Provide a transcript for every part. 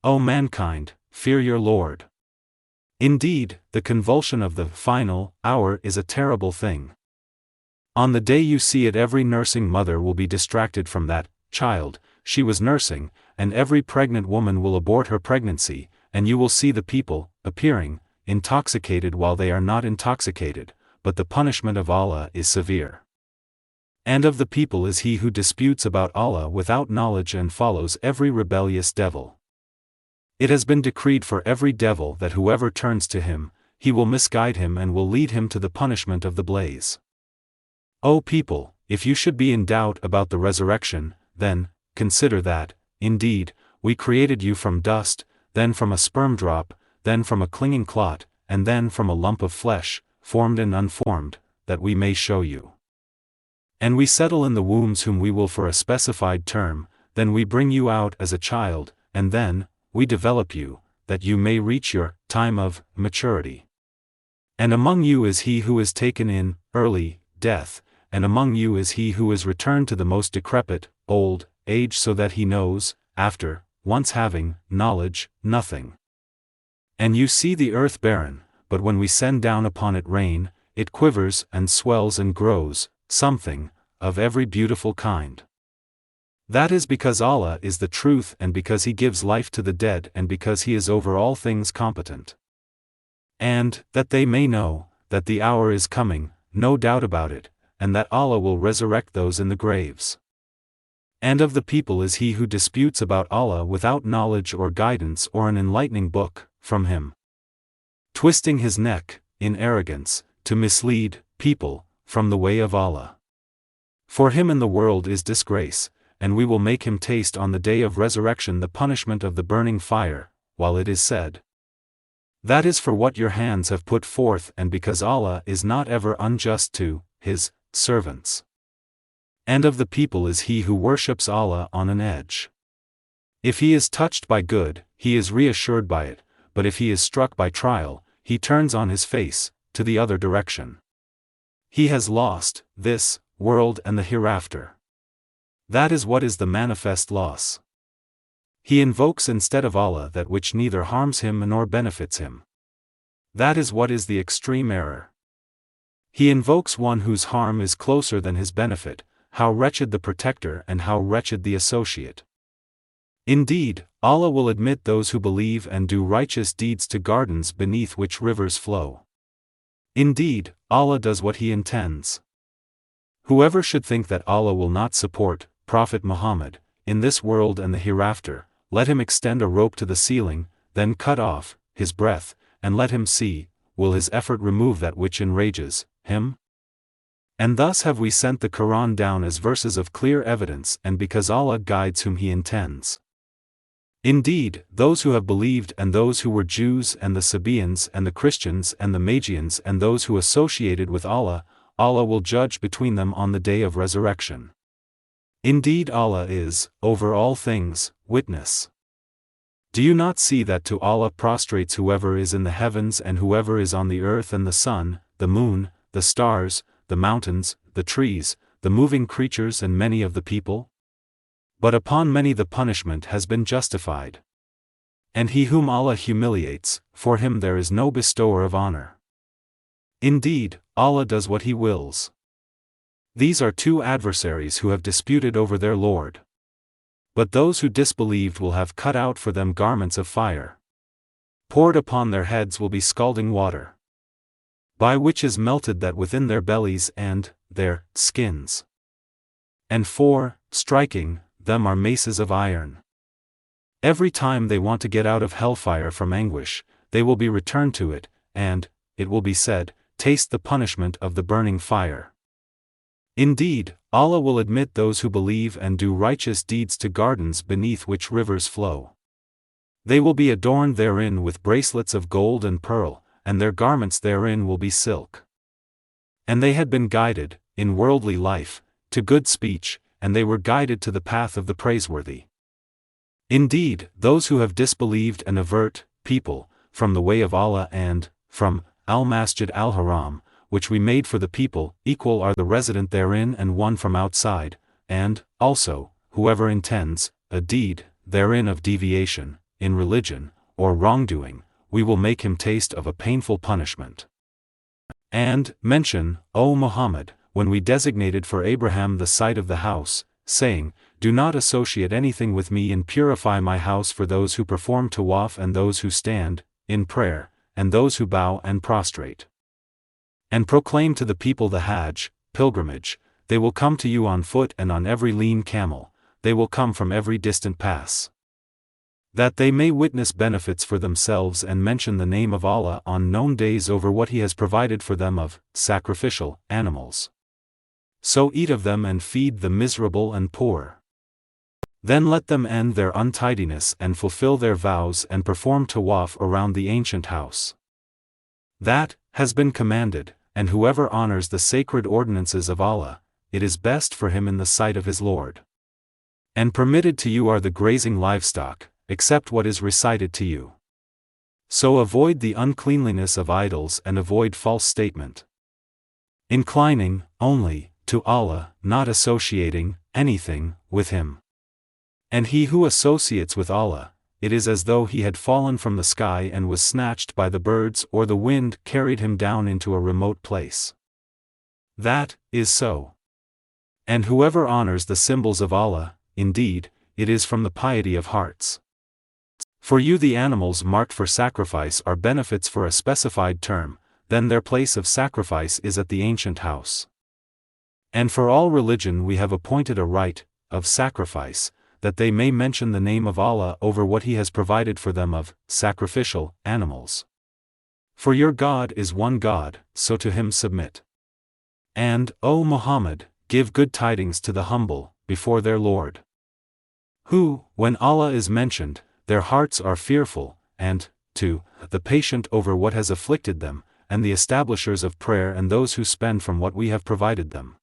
O mankind, fear your Lord. Indeed, the convulsion of the final hour is a terrible thing. On the day you see it, every nursing mother will be distracted from that child she was nursing, and every pregnant woman will abort her pregnancy, and you will see the people appearing intoxicated while they are not intoxicated, but the punishment of Allah is severe. And of the people is he who disputes about Allah without knowledge and follows every rebellious devil. It has been decreed for every devil that whoever turns to him, he will misguide him and will lead him to the punishment of the blaze. O people, if you should be in doubt about the resurrection, then consider that, indeed, we created you from dust, then from a sperm drop, then from a clinging clot, and then from a lump of flesh, formed and unformed, that we may show you. And we settle in the wombs whom we will for a specified term, then we bring you out as a child, and then we develop you, that you may reach your time of maturity. And among you is he who is taken in early death, and among you is he who is returned to the most decrepit, old age, so that he knows, after once having knowledge, nothing. And you see the earth barren, but when we send down upon it rain, it quivers and swells and grows, something of every beautiful kind. That is because Allah is the truth, and because He gives life to the dead, and because He is over all things competent. And that they may know that the hour is coming, no doubt about it, and that Allah will resurrect those in the graves. And of the people is he who disputes about Allah without knowledge or guidance or an enlightening book from Him, twisting his neck, in arrogance, to mislead people from the way of Allah. For him in the world is disgrace, and we will make him taste on the day of resurrection the punishment of the burning fire, while it is said, that is for what your hands have put forth, and because Allah is not ever unjust to His servants. And of the people is he who worships Allah on an edge. If he is touched by good, he is reassured by it, but if he is struck by trial, he turns on his face to the other direction. He has lost this world and the hereafter. That is what is the manifest loss. He invokes instead of Allah that which neither harms him nor benefits him. That is what is the extreme error. He invokes one whose harm is closer than his benefit. How wretched the protector and how wretched the associate. Indeed, Allah will admit those who believe and do righteous deeds to gardens beneath which rivers flow. Indeed, Allah does what He intends. Whoever should think that Allah will not support Prophet Muhammad in this world and the hereafter, let him extend a rope to the ceiling, then cut off his breath, and let him see, will his effort remove that which enrages him? And thus have we sent the Quran down as verses of clear evidence, and because Allah guides whom He intends. Indeed, those who have believed and those who were Jews and the Sabaeans and the Christians and the Magians and those who associated with Allah, Allah will judge between them on the day of resurrection. Indeed, Allah is, over all things, witness. Do you not see that to Allah prostrates whoever is in the heavens and whoever is on the earth, and the sun, the moon, the stars, the mountains, the trees, the moving creatures, and many of the people? But upon many the punishment has been justified. And he whom Allah humiliates, for him there is no bestower of honor. Indeed, Allah does what He wills. These are two adversaries who have disputed over their Lord. But those who disbelieved will have cut out for them garments of fire. Poured upon their heads will be scalding water, by which is melted that within their bellies and their skins. And for striking them are maces of iron. Every time they want to get out of hellfire from anguish, they will be returned to it, and it will be said, taste the punishment of the burning fire. Indeed, Allah will admit those who believe and do righteous deeds to gardens beneath which rivers flow. They will be adorned therein with bracelets of gold and pearl, and their garments therein will be silk. And they had been guided, in worldly life, to good speech, and they were guided to the path of the praiseworthy. Indeed, those who have disbelieved and avert people from the way of Allah and from Al-Masjid al-Haram, which we made for the people, equal are the resident therein and one from outside, and, also, whoever intends a deed therein of deviation, in religion, or wrongdoing, we will make him taste of a painful punishment. And mention, O Muhammad, when we designated for Abraham the site of the house, saying, do not associate anything with me and purify my house for those who perform tawaf and those who stand, in prayer, and those who bow and prostrate. And proclaim to the people the Hajj, pilgrimage, they will come to you on foot and on every lean camel, they will come from every distant pass. That they may witness benefits for themselves and mention the name of Allah on known days over what He has provided for them of sacrificial animals. So eat of them and feed the miserable and poor. Then let them end their untidiness and fulfill their vows and perform tawaf around the ancient house. That has been commanded, and whoever honors the sacred ordinances of Allah, it is best for him in the sight of his Lord. And permitted to you are the grazing livestock, except what is recited to you. So avoid the uncleanliness of idols and avoid false statement. Inclining, only, to Allah, not associating anything with Him. And he who associates with Allah, it is as though he had fallen from the sky and was snatched by the birds or the wind carried him down into a remote place. That is so. And whoever honors the symbols of Allah, indeed, it is from the piety of hearts. For you the animals marked for sacrifice are benefits for a specified term, then their place of sacrifice is at the ancient house. And for all religion we have appointed a rite of sacrifice, that they may mention the name of Allah over what He has provided for them of sacrificial animals. For your God is one God, so to Him submit. And, O Muhammad, give good tidings to the humble, before their Lord. Who, when Allah is mentioned, their hearts are fearful, and, to the patient over what has afflicted them, and the establishers of prayer and those who spend from what we have provided them.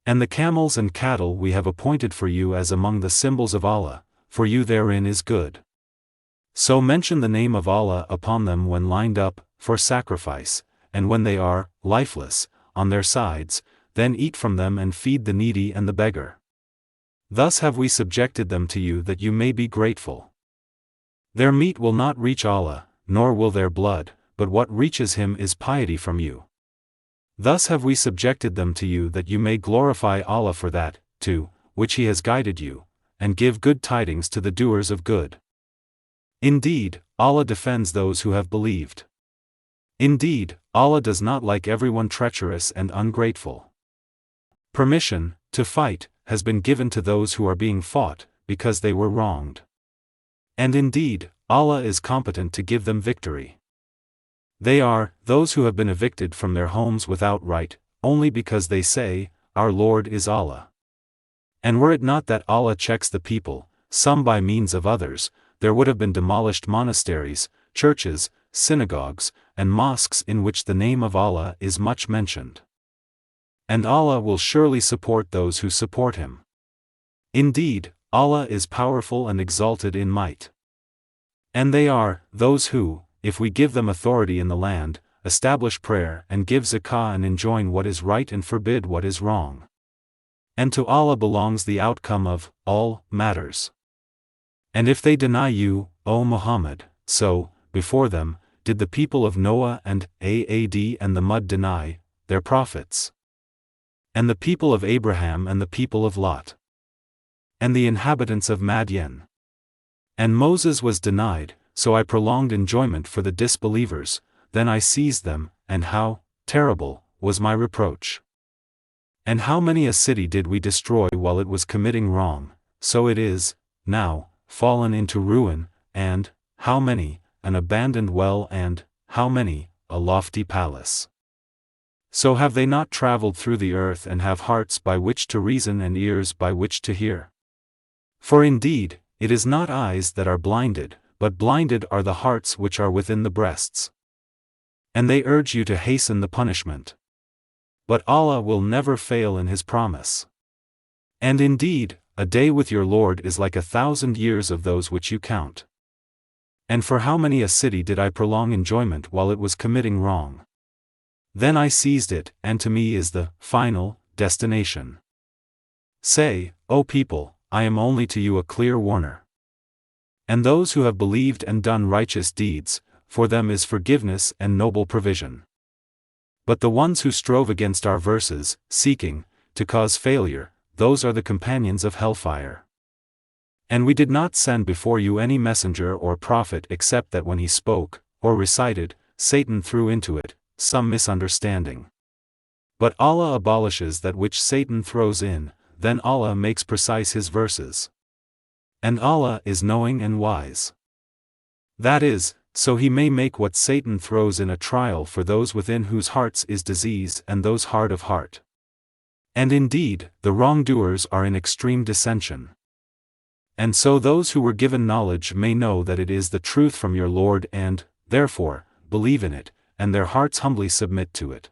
And the camels and cattle we have appointed for you as among the symbols of Allah, for you therein is good. So mention the name of Allah upon them when lined up, for sacrifice, and when they are, lifeless, on their sides, then eat from them and feed the needy and the beggar. Thus have we subjected them to you that you may be grateful. Their meat will not reach Allah, nor will their blood, but what reaches Him is piety from you. Thus have we subjected them to you that you may glorify Allah for that, to which He has guided you, and give good tidings to the doers of good. Indeed, Allah defends those who have believed. Indeed, Allah does not like everyone treacherous and ungrateful. Permission to fight has been given to those who are being fought, because they were wronged. And indeed, Allah is competent to give them victory. They are those who have been evicted from their homes without right, only because they say, Our Lord is Allah. And were it not that Allah checks the people, some by means of others, there would have been demolished monasteries, churches, synagogues, and mosques in which the name of Allah is much mentioned. And Allah will surely support those who support Him. Indeed, Allah is powerful and exalted in might. And they are those who, if we give them authority in the land, establish prayer and give zakah and enjoin what is right and forbid what is wrong. And to Allah belongs the outcome of all matters. And if they deny you, O Muhammad, so, before them, did the people of Noah and Ad and the mud deny their prophets. And the people of Abraham and the people of Lot. And the inhabitants of Madian. And Moses was denied, so I prolonged enjoyment for the disbelievers, then I seized them, and how terrible was my reproach. And how many a city did we destroy while it was committing wrong, so it is, now, fallen into ruin, and, how many, an abandoned well and, how many, a lofty palace. So have they not traveled through the earth and have hearts by which to reason and ears by which to hear? For indeed, it is not eyes that are blinded, but blinded are the hearts which are within the breasts. And they urge you to hasten the punishment. But Allah will never fail in His promise. And indeed, a day with your Lord is like 1,000 years of those which you count. And for how many a city did I prolong enjoyment while it was committing wrong? Then I seized it, and to me is the final destination. Say, O people, I am only to you a clear warner. And those who have believed and done righteous deeds, for them is forgiveness and noble provision. But the ones who strove against our verses, seeking to cause failure, those are the companions of hellfire. And we did not send before you any messenger or prophet except that when he spoke, or recited, Satan threw into it some misunderstanding. But Allah abolishes that which Satan throws in, then Allah makes precise his verses. And Allah is knowing and wise. That is, so he may make what Satan throws in a trial for those within whose hearts is disease and those hard of heart. And indeed, the wrongdoers are in extreme dissension. And so those who were given knowledge may know that it is the truth from your Lord and, therefore, believe in it, and their hearts humbly submit to it.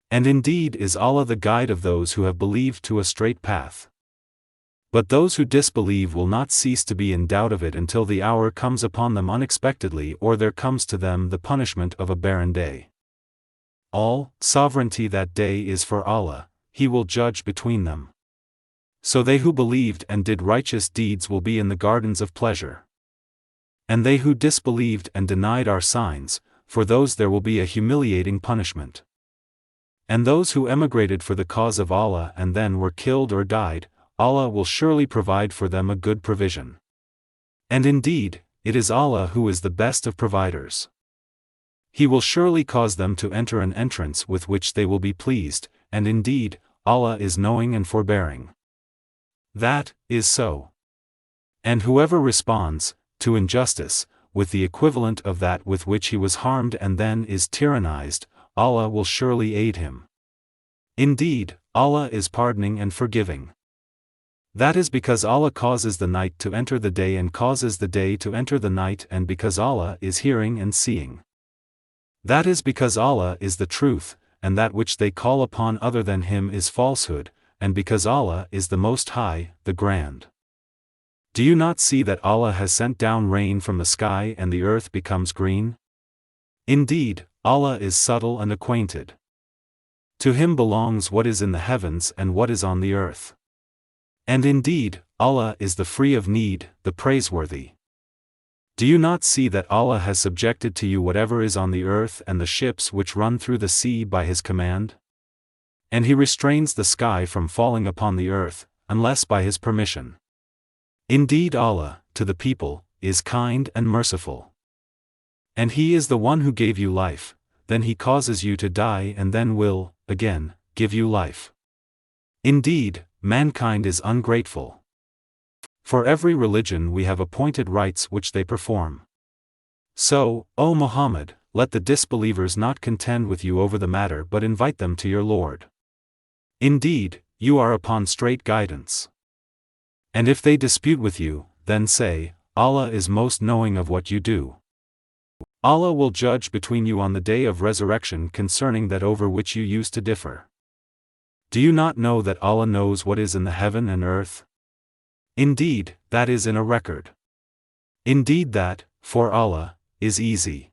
And indeed is Allah the guide of those who have believed to a straight path. But those who disbelieve will not cease to be in doubt of it until the hour comes upon them unexpectedly or there comes to them the punishment of a barren day. All sovereignty that day is for Allah, He will judge between them. So they who believed and did righteous deeds will be in the gardens of pleasure. And they who disbelieved and denied our signs, for those there will be a humiliating punishment. And those who emigrated for the cause of Allah and then were killed or died, Allah will surely provide for them a good provision. And indeed, it is Allah who is the best of providers. He will surely cause them to enter an entrance with which they will be pleased, and indeed, Allah is knowing and forbearing. That is so. And whoever responds to injustice with the equivalent of that with which he was harmed and then is tyrannized, Allah will surely aid him. Indeed, Allah is pardoning and forgiving. That is because Allah causes the night to enter the day and causes the day to enter the night, and because Allah is hearing and seeing. That is because Allah is the truth, and that which they call upon other than Him is falsehood, and because Allah is the Most High, the Grand. Do you not see that Allah has sent down rain from the sky and the earth becomes green? Indeed, Allah is subtle and acquainted. To Him belongs what is in the heavens and what is on the earth. And indeed, Allah is the free of need, the praiseworthy. Do you not see that Allah has subjected to you whatever is on the earth and the ships which run through the sea by His command? And He restrains the sky from falling upon the earth, unless by His permission. Indeed Allah, to the people, is kind and merciful. And He is the one who gave you life, then He causes you to die and then will, again, give you life. Indeed, mankind is ungrateful. For every religion we have appointed rites which they perform. So, O Muhammad, let the disbelievers not contend with you over the matter but invite them to your Lord. Indeed, you are upon straight guidance. And if they dispute with you, then say, Allah is most knowing of what you do. Allah will judge between you on the day of resurrection concerning that over which you used to differ. Do you not know that Allah knows what is in the heaven and earth? Indeed, that is in a record. Indeed that, for Allah, is easy.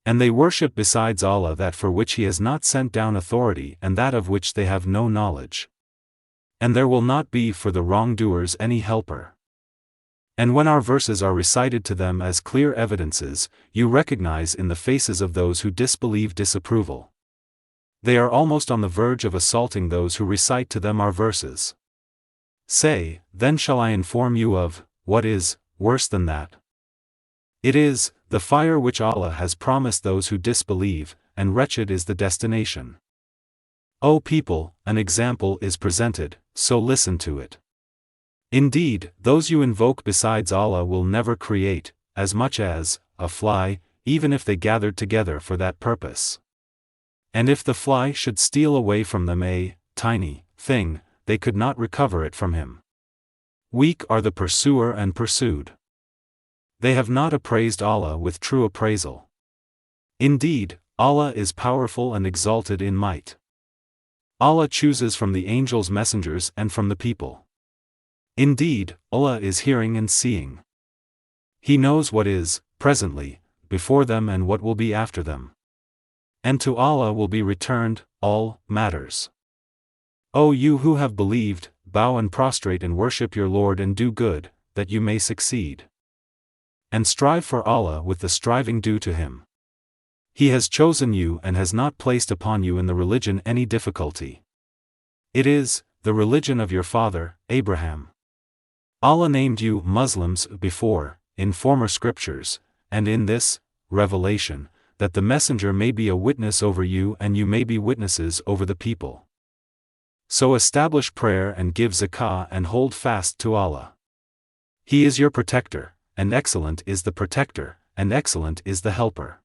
And they worship besides Allah that for which He has not sent down authority and that of which they have no knowledge. And there will not be for the wrongdoers any helper. And when our verses are recited to them as clear evidences, you recognize in the faces of those who disbelieve disapproval. They are almost on the verge of assaulting those who recite to them our verses. Say, then shall I inform you of what is worse than that? It is the fire which Allah has promised those who disbelieve, and wretched is the destination. O people, an example is presented, so listen to it. Indeed, those you invoke besides Allah will never create, as much as a fly, even if they gathered together for that purpose. And if the fly should steal away from them a tiny thing, they could not recover it from him. Weak are the pursuer and pursued. They have not appraised Allah with true appraisal. Indeed, Allah is powerful and exalted in might. Allah chooses from the angels messengers and from the people. Indeed, Allah is hearing and seeing. He knows what is, presently, before them and what will be after them. And to Allah will be returned all matters. O you who have believed, bow and prostrate and worship your Lord and do good, that you may succeed. And strive for Allah with the striving due to Him. He has chosen you and has not placed upon you in the religion any difficulty. It is the religion of your father, Abraham. Allah named you Muslims before, in former scriptures, and in this revelation, that the messenger may be a witness over you and you may be witnesses over the people. So establish prayer and give zakah and hold fast to Allah. He is your protector, and excellent is the protector, and excellent is the helper.